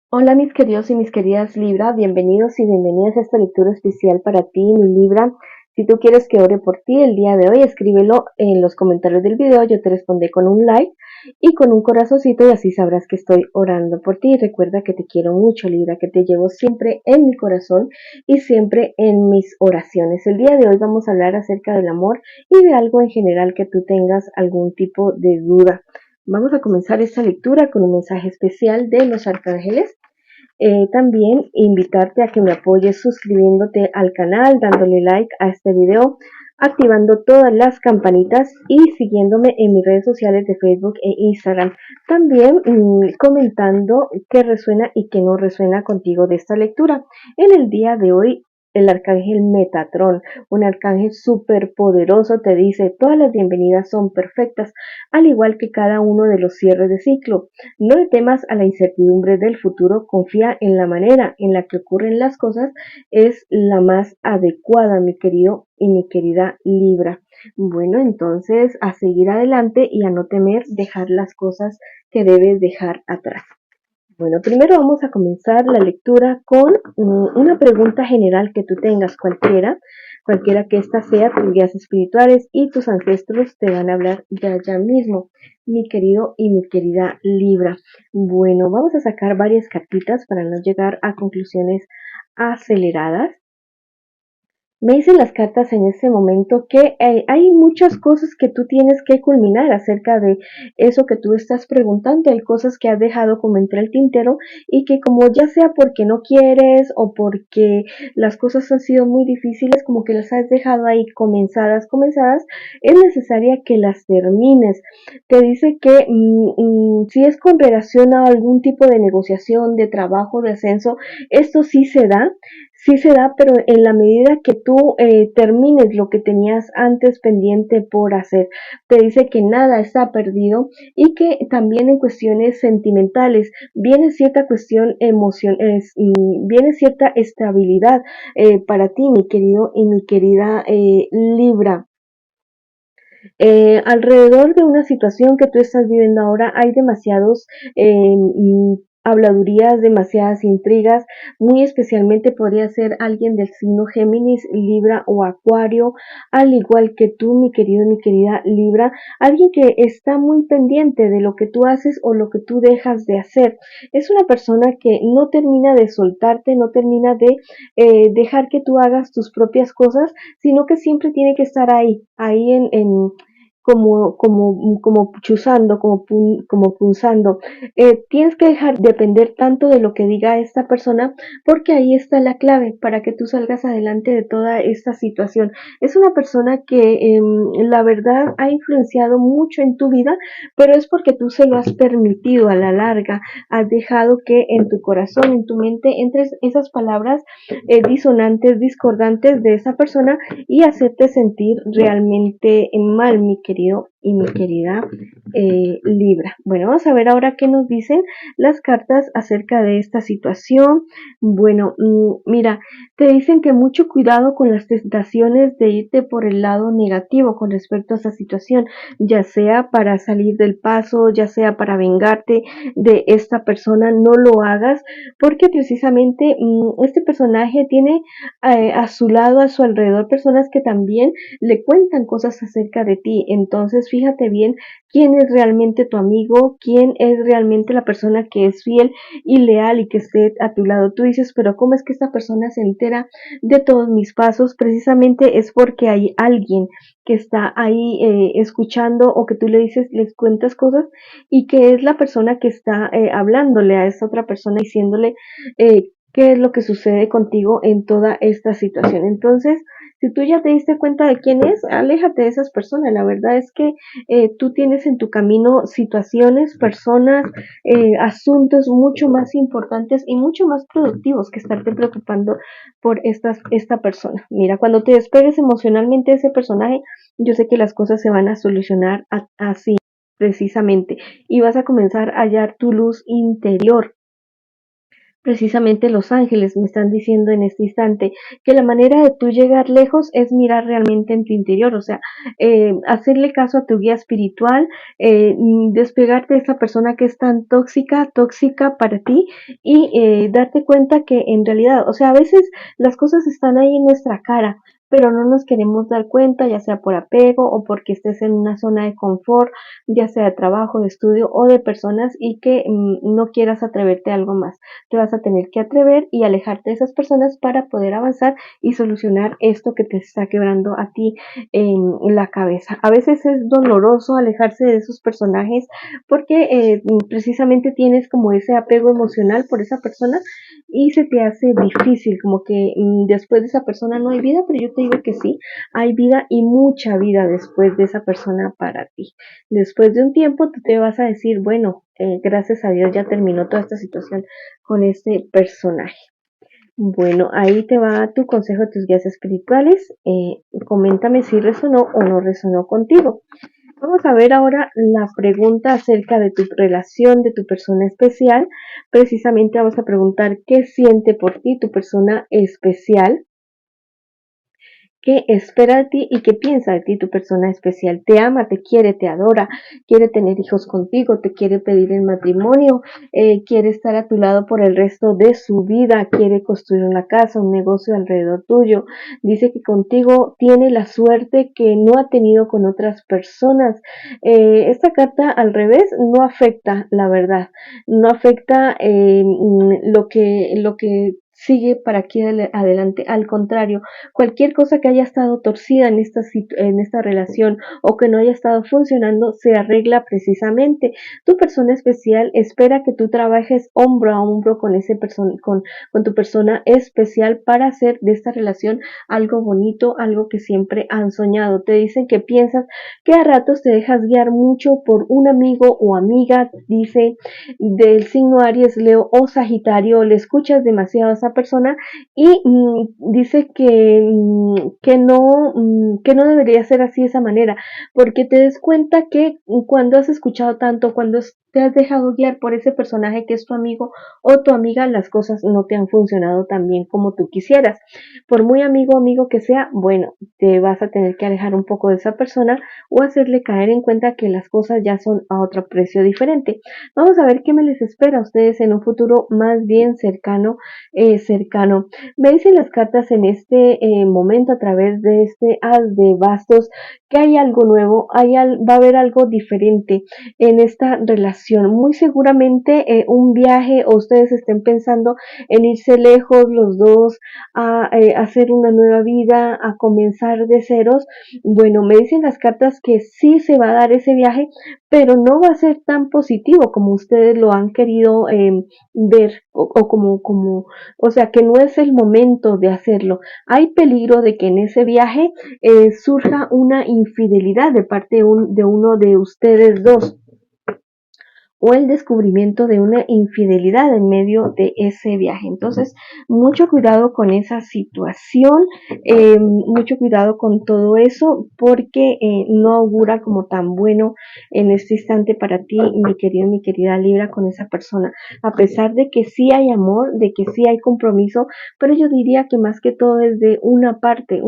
Hola mis queridos y mis queridas Libra, bienvenidos y bienvenidas a esta lectura especial para ti, mi Libra. Si tú quieres que ore por ti el día de hoy, escríbelo en los comentarios del video, yo te responderé con un like y con un corazoncito y así sabrás que estoy orando por ti. Recuerda que te quiero mucho, Libra, que te llevo siempre en mi corazón y siempre en mis oraciones. El día de hoy vamos a hablar acerca del amor y de algo en general que tú tengas algún tipo de duda. Vamos a comenzar esta lectura con un mensaje especial de los arcángeles. También invitarte a que me apoyes suscribiéndote al canal, dándole like a este video, activando todas las campanitas y siguiéndome en mis redes sociales de Facebook e Instagram. También comentando qué resuena y qué no resuena contigo de esta lectura. En el día de hoy el arcángel Metatrón, un arcángel súper poderoso, te dice: todas las bienvenidas son perfectas, al igual que cada uno de los cierres de ciclo. No le temas a la incertidumbre del futuro, confía en la manera en la que ocurren las cosas, es la más adecuada, mi querido y mi querida Libra. Bueno, entonces a seguir adelante y a no temer dejar las cosas que debes dejar atrás. Bueno, primero vamos a comenzar la lectura con una pregunta general que tú tengas, cualquiera que ésta sea. Tus guías espirituales y tus ancestros te van a hablar ya mismo, mi querido y mi querida Libra. Bueno, vamos a sacar varias cartitas para no llegar a conclusiones aceleradas. Me dicen las cartas en este momento que hay muchas cosas que tú tienes que culminar acerca de eso que tú estás preguntando. Hay cosas que has dejado como entre el tintero y que, como ya sea porque no quieres o porque las cosas han sido muy difíciles, como que las has dejado ahí comenzadas, es necesaria que las termines. Te dice que si es con relación a algún tipo de negociación, de trabajo, de ascenso, esto sí se da, pero en la medida que tú termines lo que tenías antes pendiente por hacer. Te dice que nada está perdido y que también en cuestiones sentimentales viene cierta cuestión viene cierta estabilidad para ti, mi querido y mi querida Libra. Alrededor de una situación que tú estás viviendo ahora hay demasiados habladurías, demasiadas intrigas. Muy especialmente podría ser alguien del signo Géminis, Libra o Acuario, al igual que tú, mi querido y mi querida Libra, alguien que está muy pendiente de lo que tú haces o lo que tú dejas de hacer. Es una persona que no termina de soltarte, no termina de dejar que tú hagas tus propias cosas, sino que siempre tiene que estar ahí como chuzando, como punzando. Tienes que dejar de depender tanto de lo que diga esta persona, porque ahí está la clave para que tú salgas adelante de toda esta situación. Es una persona que la verdad ha influenciado mucho en tu vida, pero es porque tú se lo has permitido a la larga. Has dejado que en tu corazón, en tu mente, entres esas palabras disonantes, discordantes de esa persona y hacerte sentir realmente mal, mi querido y mi querida Libra. Bueno, vamos a ver ahora qué nos dicen las cartas acerca de esta situación. Bueno, mira, te dicen que mucho cuidado con las tentaciones de irte por el lado negativo con respecto a esta situación, ya sea para salir del paso, ya sea para vengarte de esta persona. No lo hagas, porque precisamente este personaje tiene a su lado, a su alrededor, personas que también le cuentan cosas acerca de ti. Entonces fíjate bien quién es realmente tu amigo, quién es realmente la persona que es fiel y leal y que esté a tu lado. Tú dices: pero ¿cómo es que esta persona se entera de todos mis pasos? Precisamente es porque hay alguien que está ahí escuchando, o que tú le dices, les cuentas cosas, y que es la persona que está hablándole a esa otra persona, diciéndole qué es lo que sucede contigo en toda esta situación. Entonces, si tú ya te diste cuenta de quién es, aléjate de esas personas. La verdad es que tú tienes en tu camino situaciones, personas, asuntos mucho más importantes y mucho más productivos que estarte preocupando por esta persona. Mira, cuando te despegues emocionalmente de ese personaje, yo sé que las cosas se van a solucionar así, precisamente, y vas a comenzar a hallar tu luz interior. Precisamente los ángeles me están diciendo en este instante que la manera de tú llegar lejos es mirar realmente en tu interior, o sea, hacerle caso a tu guía espiritual, despegarte de esa persona que es tan tóxica para ti y darte cuenta que en realidad, o sea, a veces las cosas están ahí en nuestra cara, pero no nos queremos dar cuenta, ya sea por apego o porque estés en una zona de confort, ya sea de trabajo, de estudio o de personas y que no quieras atreverte a algo más. Te vas a tener que atrever y alejarte de esas personas para poder avanzar y solucionar esto que te está quebrando a ti en la cabeza. A veces es doloroso alejarse de esos personajes porque precisamente tienes como ese apego emocional por esa persona y se te hace difícil, como que después de esa persona no hay vida, pero yo te digo que sí, hay vida y mucha vida después de esa persona para ti. Después de un tiempo tú te vas a decir, bueno, gracias a Dios ya terminó toda esta situación con este personaje. Bueno, ahí te va tu consejo de tus guías espirituales. Coméntame si resonó o no resonó contigo. Vamos a ver ahora la pregunta acerca de tu relación, de tu persona especial. Precisamente vamos a preguntar qué siente por ti tu persona especial. ¿Qué espera de ti y qué piensa de ti tu persona especial? Te ama, te quiere, te adora, quiere tener hijos contigo, te quiere pedir en matrimonio, quiere estar a tu lado por el resto de su vida, quiere construir una casa, un negocio alrededor tuyo. Dice que contigo tiene la suerte que no ha tenido con otras personas. Esta carta al revés no afecta, la verdad, no afecta lo que sigue para aquí adelante. Al contrario, cualquier cosa que haya estado torcida en esta relación o que no haya estado funcionando se arregla precisamente. Tu persona especial espera que tú trabajes hombro a hombro con tu persona especial para hacer de esta relación algo bonito, algo que siempre han soñado. Te dicen que piensas que a ratos te dejas guiar mucho por un amigo o amiga, dice, del signo Aries, Leo o Sagitario, le escuchas demasiado a esa persona y dice que no debería ser así de esa manera, porque te des cuenta que cuando has escuchado tanto, cuando te has dejado guiar por ese personaje que es tu amigo o tu amiga, las cosas no te han funcionado tan bien como tú quisieras. Por muy amigo o amigo que sea, bueno, te vas a tener que alejar un poco de esa persona o hacerle caer en cuenta que las cosas ya son a otro precio diferente. Vamos a ver qué me les espera a ustedes en un futuro más bien cercano. Me dicen las cartas en este momento a través de este as de bastos que hay algo nuevo, va a haber algo diferente en esta relación. Muy seguramente un viaje o ustedes estén pensando en irse lejos los dos a hacer una nueva vida, a comenzar de ceros. Bueno, me dicen las cartas que sí se va a dar ese viaje, pero no va a ser tan positivo como ustedes lo han querido ver o o sea, que no es el momento de hacerlo. Hay peligro de que en ese viaje surja una infidelidad de parte de uno de ustedes dos o el descubrimiento de una infidelidad en medio de ese viaje. Entonces, mucho cuidado con esa situación, mucho cuidado con todo eso, porque no augura como tan bueno en este instante para ti, mi querido, mi querida Libra, con esa persona. A pesar de que sí hay amor, de que sí hay compromiso, pero yo diría que más que todo es de una parte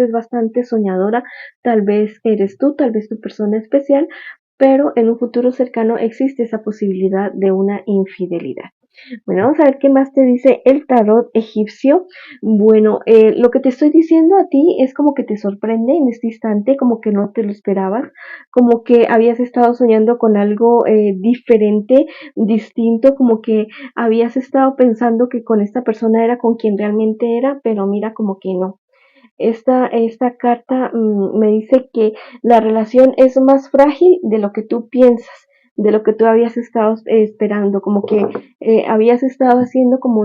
es bastante soñadora, tal vez eres tú, tal vez tu persona especial, pero en un futuro cercano existe esa posibilidad de una infidelidad. Bueno, vamos a ver qué más te dice el tarot egipcio. Bueno, lo que te estoy diciendo a ti es como que te sorprende en este instante, como que no te lo esperabas, como que habías estado soñando con algo diferente, distinto, como que habías estado pensando que con esta persona era con quien realmente era, pero mira como que no. Esta carta me dice que la relación es más frágil de lo que tú piensas, de lo que tú habías estado esperando, como que habías estado haciendo como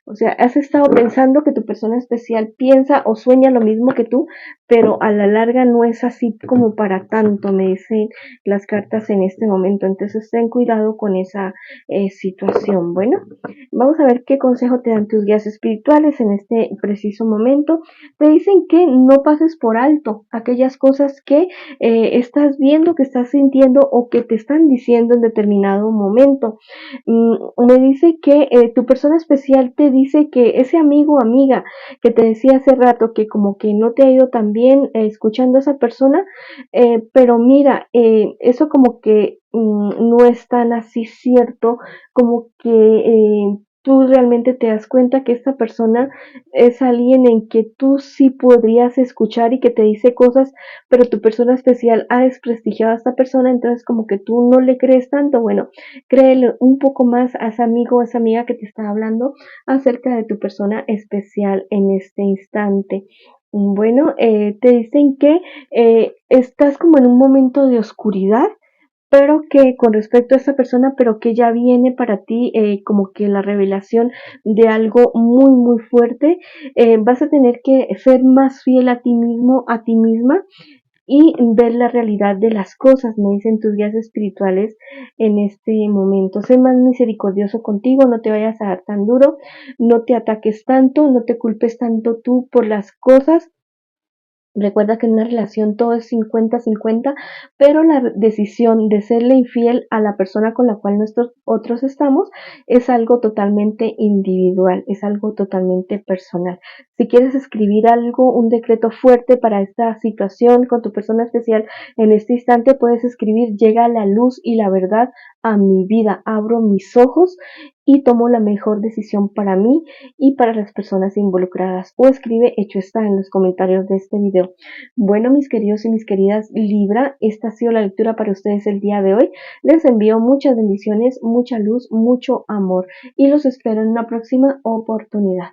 o sea, has estado pensando que tu persona especial piensa o sueña lo mismo que tú, pero a la larga no es así como para tanto, me dicen las cartas en este momento. Entonces ten cuidado con esa situación. Bueno, Vamos a ver qué consejo te dan tus guías espirituales en este preciso momento. Te dicen que no pases por alto aquellas cosas que estás viendo, que estás sintiendo o que te están diciendo en determinado momento. Me dice que tu persona especial te dice que ese amigo o amiga que te decía hace rato que como que no te ha ido tan bien escuchando a esa persona, pero mira, eso como que no es tan así cierto, como que tú realmente te das cuenta que esta persona es alguien en que tú sí podrías escuchar y que te dice cosas, pero tu persona especial ha desprestigiado a esta persona, entonces como que tú no le crees tanto. Bueno, créele un poco más a ese amigo o esa amiga que te está hablando acerca de tu persona especial en este instante. Bueno, te dicen que estás como en un momento de oscuridad, pero que con respecto a esta persona, pero que ya viene para ti como que la revelación de algo muy, muy fuerte. Vas a tener que ser más fiel a ti mismo, a ti misma, y ver la realidad de las cosas, me dicen tus guías espirituales en este momento. Sé más misericordioso contigo, no te vayas a dar tan duro, no te ataques tanto, no te culpes tanto tú por las cosas. Recuerda que en una relación todo es 50-50, pero la decisión de serle infiel a la persona con la cual nosotros estamos es algo totalmente individual, es algo totalmente personal. Si quieres escribir algo, un decreto fuerte para esta situación con tu persona especial en este instante, puedes escribir: llega la luz y la verdad a mi vida, abro mis ojos y tomo la mejor decisión para mí y para las personas involucradas. O escribe hecho está en los comentarios de este video. Bueno, mis queridos y mis queridas Libra, esta ha sido la lectura para ustedes el día de hoy. Les envío muchas bendiciones, mucha luz, mucho amor y los espero en una próxima oportunidad.